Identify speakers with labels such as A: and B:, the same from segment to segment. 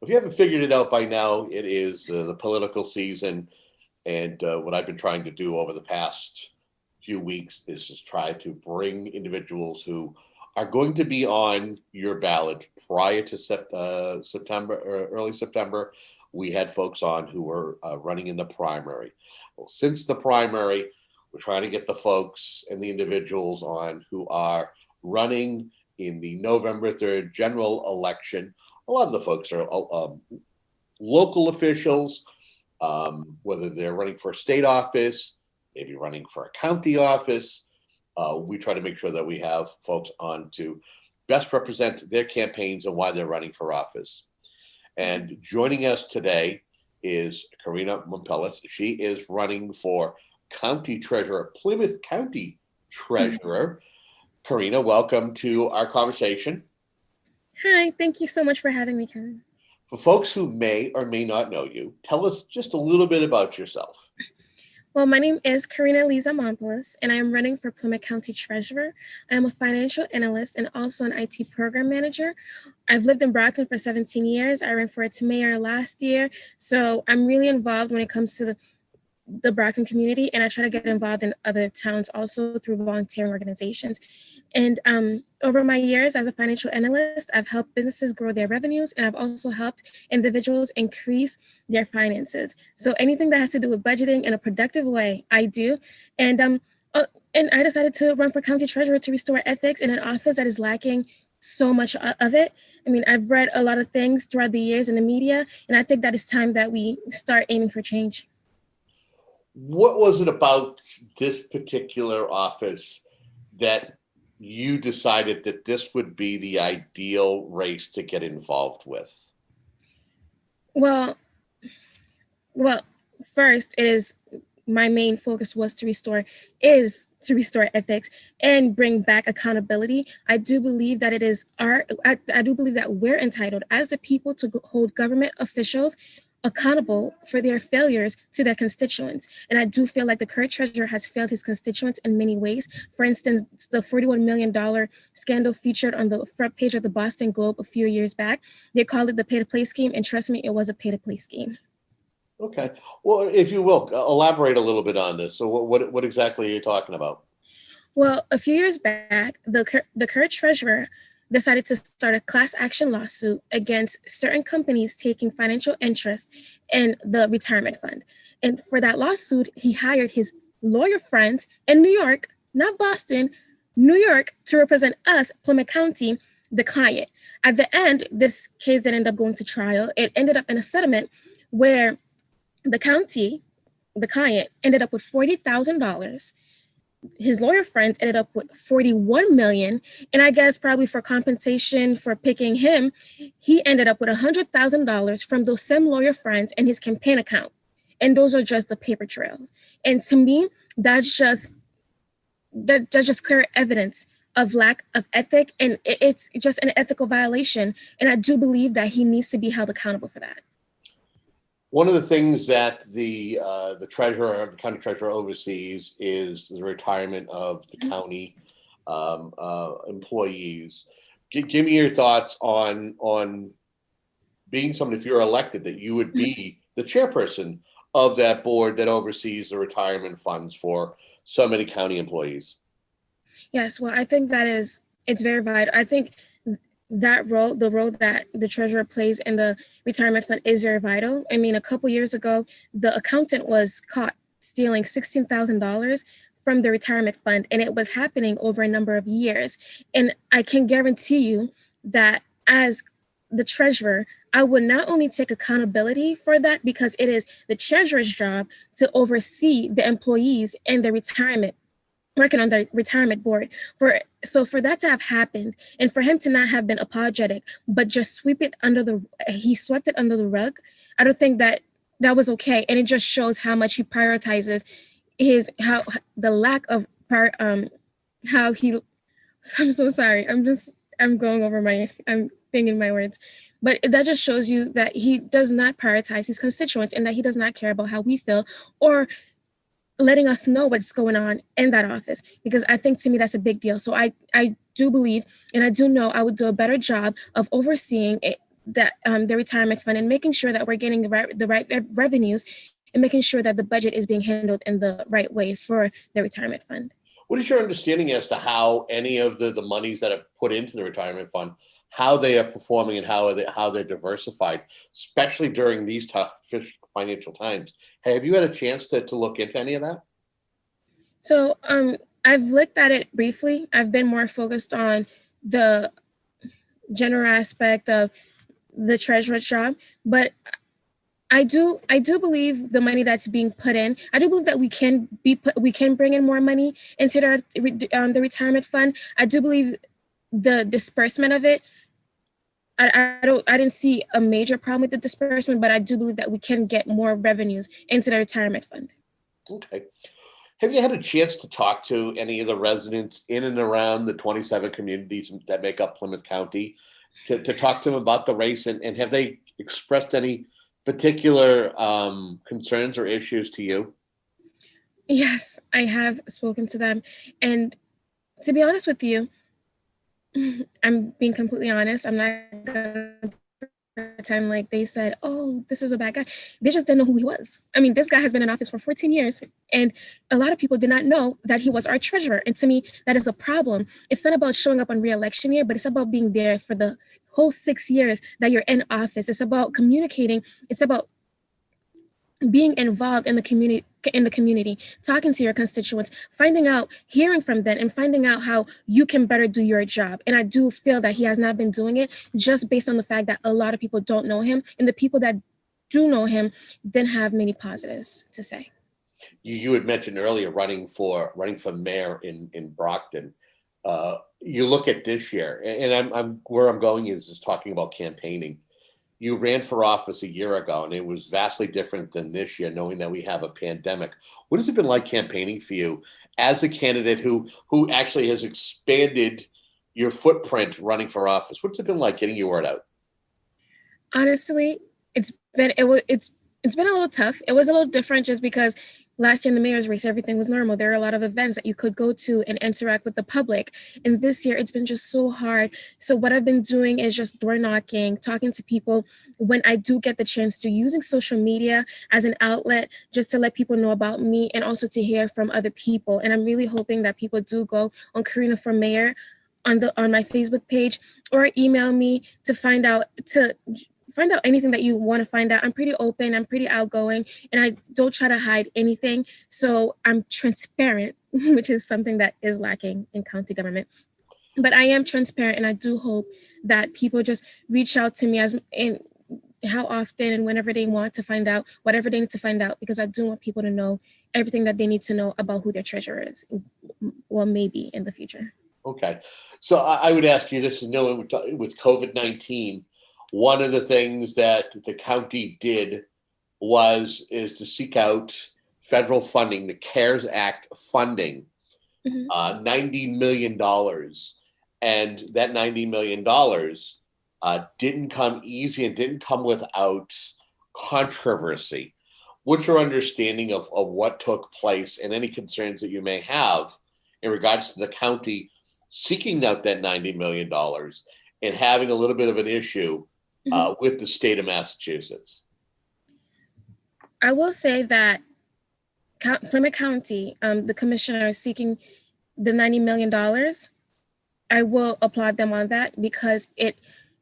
A: If you haven't figured it out by now, it is the political season. And what I've been trying to do over the past few weeks is just try to bring individuals who are going to be on your ballot prior to September or early September. We had folks on who were running in the primary. Well, since the primary, we're trying to get the folks and the individuals on who are running in the November 3rd general election. A lot of the folks are local officials, whether they're running for a state office, maybe running for a county office. We try to make sure that we have folks on to best represent their campaigns and why they're running for office. And joining us today is Carina Mompelas. She is running for County Treasurer, Plymouth County Treasurer. Carina, welcome to our conversation.
B: Hi, thank you so much for having me, Kevin.
A: For folks who may or may not know you, tell us just a little bit about yourself.
B: Well, my name is Carina Mompelas, and I am running for Plymouth County Treasurer. I am a financial analyst and also an IT program manager. I've lived in Brockton for 17 years. I ran for it to mayor last year, so I'm really involved when it comes to the Brockton community, and I try to get involved in other towns also through volunteering organizations. And over my years as a financial analyst, I've helped businesses grow their revenues, and I've also helped individuals increase their finances. So anything that has to do with budgeting in a productive way, I do. And I decided to run for county treasurer to restore ethics in an office that is lacking so much of it. I mean, I've read a lot of things throughout the years in the media, and I think that it's time that we start aiming for change.
A: What was it about this particular office that you decided that this would be the ideal race to get involved with?
B: Well, first, it is my main focus was to restore ethics and bring back accountability. I do believe that I do believe that we're entitled as the people to hold government officials accountable for their failures to their constituents. And I do feel like the current treasurer has failed his constituents in many ways. For instance, the $41 million scandal featured on the front page of the Boston Globe a few years back. They called it the pay-to-play scheme, and trust me, it was a pay-to-play scheme.
A: Okay. Well, if you will, elaborate a little bit on this. So what exactly are you talking about?
B: Well, a few years back, the current treasurer decided to start a class action lawsuit against certain companies taking financial interest in the retirement fund. And for that lawsuit, he hired his lawyer friends in New York, not Boston, New York, to represent us, Plymouth County, the client. At the end, this case didn't end up going to trial. It ended up in a settlement where the county, the client, ended up with $40,000. His lawyer friends ended up with 41 million. And I guess probably for compensation for picking him, he ended up with $100,000 from those same lawyer friends in his campaign account. And those are just the paper trails. And to me, that's just clear evidence of lack of ethic. And it's just an ethical violation. And I do believe that he needs to be held accountable for that.
A: One of the things that the treasurer, the county treasurer, oversees is the retirement of the county employees. Give me your thoughts on being someone, if you're elected, that you would be the chairperson of that board that oversees the retirement funds for so many county employees.
B: Yes, well, I think it's very vital. I think that role, the role that the treasurer plays in the retirement fund is very vital. I mean, a couple years ago, the accountant was caught stealing $16,000 from the retirement fund, and it was happening over a number of years. And I can guarantee you that as the treasurer, I would not only take accountability for that, because it is the treasurer's job to oversee the employees and the retirement, working on the retirement board. For that to have happened, and for him to not have been apologetic, but just he swept it under the rug, I don't think that was okay. And it just shows how much he prioritizes the lack of how he. I'm so sorry. I'm going over I'm thinking my words. But that just shows you that he does not prioritize his constituents and that he does not care about how we feel or letting us know what's going on in that office, because I think to me that's a big deal. So I do believe, and I do know I would do a better job of overseeing that the retirement fund and making sure that we're getting the right revenues and making sure that the budget is being handled in the right way for the retirement fund.
A: What is your understanding as to how any of the monies that are put into the retirement fund, how they are performing and how they're diversified, especially during these tough financial times? Have you had a chance to look into any of that?
B: So I've looked at it briefly. I've been more focused on the general aspect of the treasurer's job, but I do believe the money that's being put in. I do believe that we can bring in more money into the retirement fund. I do believe the disbursement of it. I didn't see a major problem with the disbursement, but I do believe that we can get more revenues into the retirement fund.
A: Okay. Have you had a chance to talk to any of the residents in and around the 27 communities that make up Plymouth County to talk to them about the race? And have they expressed any particular concerns or issues to you?
B: Yes, I have spoken to them. And to be honest with you, I'm being completely honest. I'm not going to pretend like they said, oh, this is a bad guy. They just didn't know who he was. I mean, this guy has been in office for 14 years, and a lot of people did not know that he was our treasurer. And to me, that is a problem. It's not about showing up on re-election year, but it's about being there for the whole 6 years that you're in office. It's about communicating. It's about being involved in the community, talking to your constituents, finding out, hearing from them, and finding out how you can better do your job. And I do feel that he has not been doing it, just based on the fact that a lot of people don't know him, and the people that do know him didn't have many positives to say.
A: You had mentioned earlier running for mayor in Brockton. You look at this year, and I'm where I'm going is just talking about campaigning. You ran for office a year ago, and it was vastly different than this year, knowing that we have a pandemic. What has it been like campaigning for you as a candidate who actually has expanded your footprint running for office? What's it been like getting your word out?
B: Honestly, it's been a little tough. It was a little different just because last year in the mayor's race, everything was normal. There are a lot of events that you could go to and interact with the public. And this year, it's been just so hard. So what I've been doing is just door knocking, talking to people when I do get the chance to, using social media as an outlet just to let people know about me and also to hear from other people. And I'm really hoping that people do go on Carina for Mayor on my Facebook page, or email me to find out anything that you want to find out. I'm pretty open, I'm pretty outgoing, and I don't try to hide anything. So I'm transparent, which is something that is lacking in county government. But I am transparent, and I do hope that people just reach out to me as in how often and whenever they want to find out whatever they need to find out, because I do want people to know everything that they need to know about who their treasurer is, well, maybe in the future.
A: Okay. So I would ask you this, with COVID-19, one of the things that the county did is to seek out federal funding, the CARES Act funding, $90 million. And that $90 million didn't come easy and didn't come without controversy. What's your understanding of what took place and any concerns that you may have in regards to the county seeking out that $90 million and having a little bit of an issue with the state of Massachusetts?
B: I will say that Plymouth County, the commissioner seeking the $90 million, I will applaud them on that, because it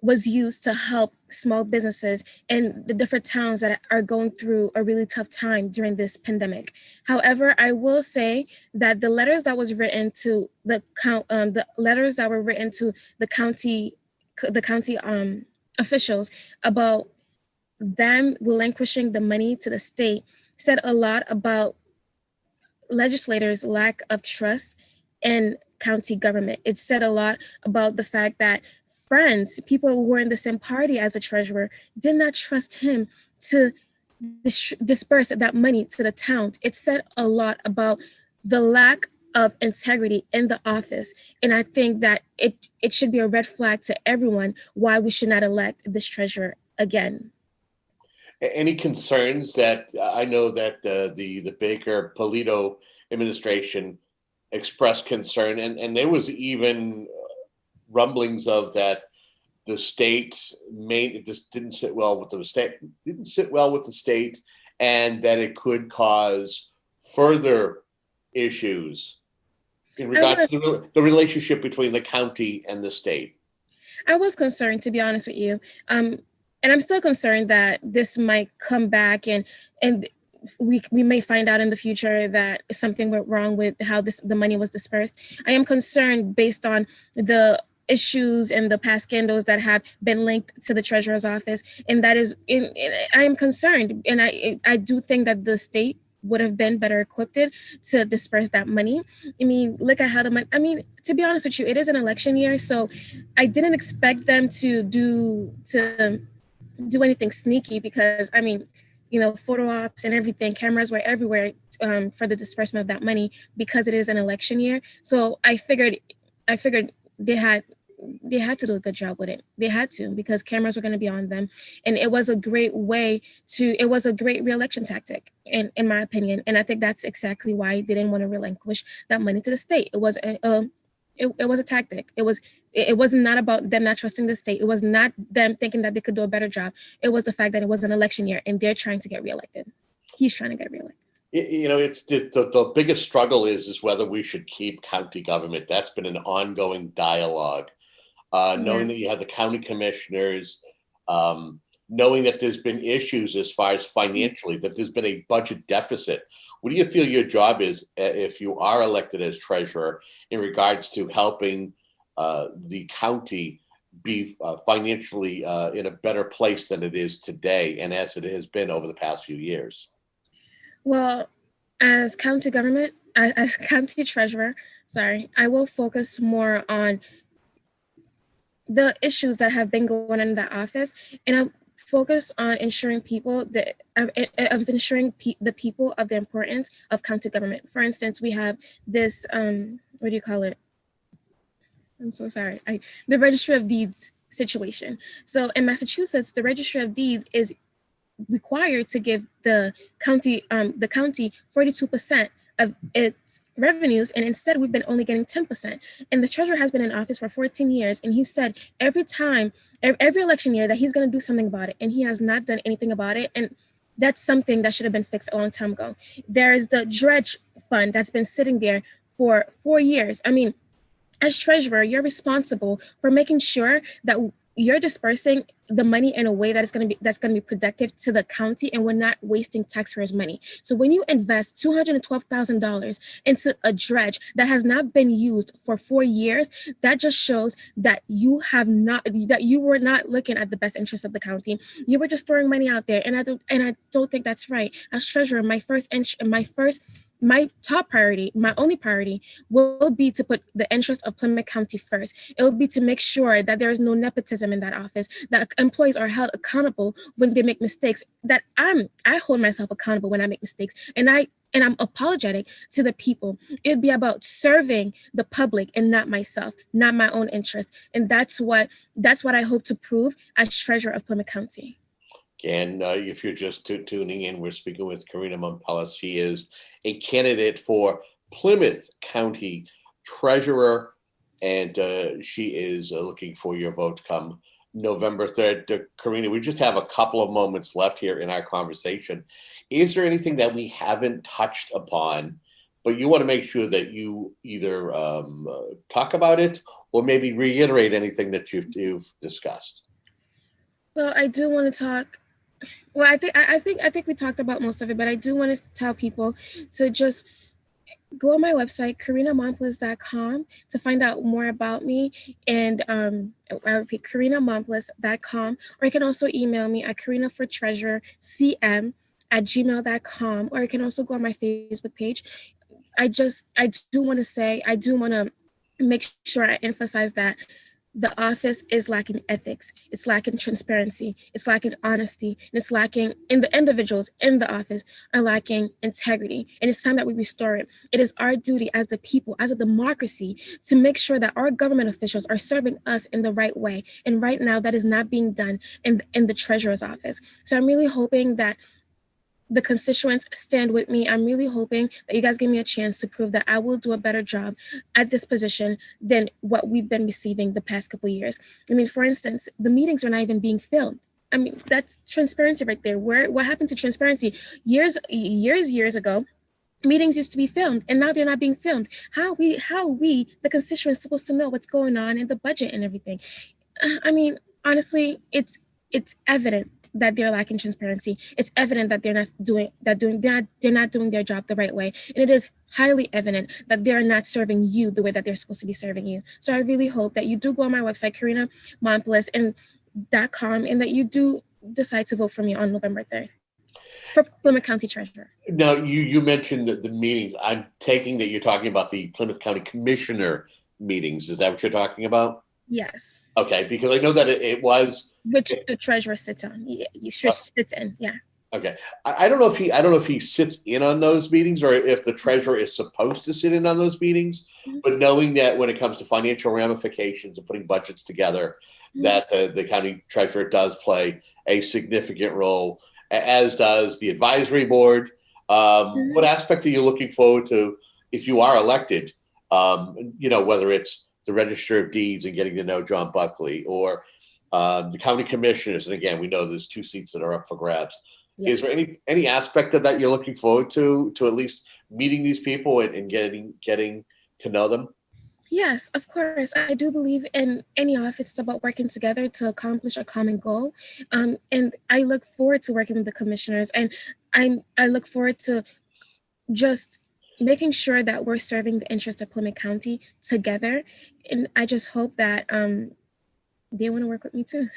B: was used to help small businesses in the different towns that are going through a really tough time during this pandemic. However, I will say that the letters that was written to the letters that were written to the county officials about them relinquishing the money to the state said a lot about legislators' lack of trust in county government. It said a lot about the fact that people who were in the same party as the treasurer, did not trust him to disperse that money to the towns. It said a lot about the lack of integrity in the office. And I think that it should be a red flag to everyone why we should not elect this treasurer again.
A: Any concerns that I know that the Baker Polito administration expressed concern, and there was even rumblings of that the state just didn't sit well with the state, and that it could cause further issues in regards to the relationship between the county and the state.
B: I was concerned, to be honest with you. And I'm still concerned that this might come back and we may find out in the future that something went wrong with how the money was dispersed. I am concerned based on the issues and the past scandals that have been linked to the treasurer's office, and that is I am concerned, and I do think that the state would have been better equipped to disperse that money. I mean, look at how the money, I mean, to be honest with you, it is an election year, so I didn't expect them to do anything sneaky, because I mean, you know, photo ops and everything, cameras were everywhere for the disbursement of that money, because it is an election year. So I figured they had to do a good job with it. They had to, because cameras were going to be on them, and it was a great re-election tactic, in my opinion. And I think that's exactly why they didn't want to relinquish that money to the state. It was a tactic. It was not about them not trusting the state. It was not them thinking that they could do a better job. It was the fact that it was an election year and they're trying to get reelected. He's trying to get reelected.
A: You know, it's the biggest struggle is whether we should keep county government. That's been an ongoing dialogue. Knowing that you have the county commissioners, knowing that there's been issues as far as financially, that there's been a budget deficit. What do you feel your job is if you are elected as treasurer in regards to helping the county be financially in a better place than it is today, and as it has been over the past few years?
B: Well, as county government, as county treasurer, I will focus more on the issues that have been going on in that office, and I'm focused on ensuring the people of the importance of county government. For instance, we have this what do you call it? I'm so sorry. The Registry of Deeds situation. So in Massachusetts, the Registry of Deeds is required to give the county 42% of its revenues, and instead we've been only getting 10%. And the treasurer has been in office for 14 years, and he said every election year that he's going to do something about it, and he has not done anything about it. And that's something that should have been fixed a long time ago. There is the dredge fund that's been sitting there for 4 years. I mean, as treasurer, you're responsible for making sure that you're dispersing the money in a way that is going to be productive to the county, and we're not wasting taxpayers' money. So when you invest $212,000 into a dredge that has not been used for 4 years, that just shows that you were not looking at the best interest of the county. You were just throwing money out there, and I don't think that's right. As treasurer, my top priority, my only priority, will be to put the interest of Plymouth County first. It will be to make sure that there is no nepotism in that office, that employees are held accountable when they make mistakes, that I hold myself accountable when I make mistakes, and I'm apologetic to the people. It'd be about serving the public and not myself, not my own interest. And that's what I hope to prove as treasurer of Plymouth County.
A: And if you're just tuning in, we're speaking with Carina Mompelas. She is a candidate for Plymouth County Treasurer, and she is looking for your vote come November 3rd. Carina, we just have a couple of moments left here in our conversation. Is there anything that we haven't touched upon, but you want to make sure that you either talk about it or maybe reiterate anything that you've discussed?
B: Well, I do want to talk. Well, I think we talked about most of it, but I do want to tell people to just go on my website, carinamompelas.com, to find out more about me. And I repeat, carinamompelas.com, or you can also email me at carinafortreasurercm@gmail.com, or you can also go on my Facebook page. I do want to make sure I emphasize that the office is lacking ethics, it's lacking transparency, it's lacking honesty, and it's lacking, and the individuals in the office are lacking integrity. And it's time that we restore it. It is our duty as the people, as a democracy, to make sure that our government officials are serving us in the right way. And right now, that is not being done in the treasurer's office. So I'm really hoping that the constituents stand with me. I'm really hoping that you guys give me a chance to prove that I will do a better job at this position than what we've been receiving the past couple of years. I mean, for instance, the meetings are not even being filmed. I mean, that's transparency right there. What happened to transparency years ago? Meetings used to be filmed, and now they're not being filmed. How we the constituents supposed to know what's going on in the budget and everything? I mean, honestly, it's evident that they're lacking transparency. It's evident that they're not doing their job the right way, and it is highly evident that they're not serving you the way that they're supposed to be serving you. So I really hope that you do go on my website, Carina Mompelas and .com, and that you do decide to vote for me on November 3rd for Plymouth County Treasurer.
A: Now, you mentioned the meetings. I'm taking that you're talking about the Plymouth County Commissioner meetings. Is that what you're talking about?
B: Yes.
A: Okay, because I know that it was.
B: Which the treasurer sits on. He sits in. Yeah.
A: Okay. I don't know if he sits in on those meetings or if the treasurer is supposed to sit in on those meetings, but knowing that when it comes to financial ramifications and putting budgets together, that the county treasurer does play a significant role, as does the advisory board. What aspect are you looking forward to if you are elected? Whether it's the Register of Deeds and getting to know John Buckley, or the county commissioners. And again, we know there's 2 seats that are up for grabs. Yes. Is there any aspect of that you're looking forward to at least meeting these people and getting to know them?
B: Yes, of course. I do believe in any office. It's about working together to accomplish a common goal. And I look forward to working with the commissioners, and I look forward to just making sure that we're serving the interests of Plymouth County together. And I just hope that they want to work with me too.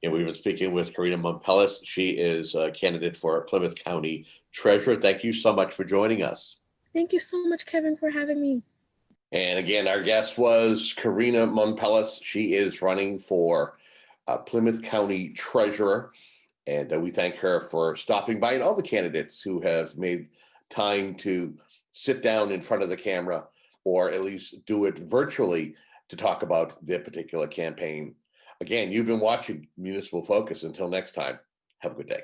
A: And we've been speaking with Carina Mompelas. She is a candidate for Plymouth County Treasurer. Thank you so much for joining us.
B: Thank you so much, Kevin, for having me.
A: And again, our guest was Carina Mompelas. She is running for Plymouth County Treasurer. And we thank her for stopping by, and all the candidates who have made time to sit down in front of the camera or at least do it virtually to talk about their particular campaign. Again, you've been watching Municipal Focus. Until next time, have a good day.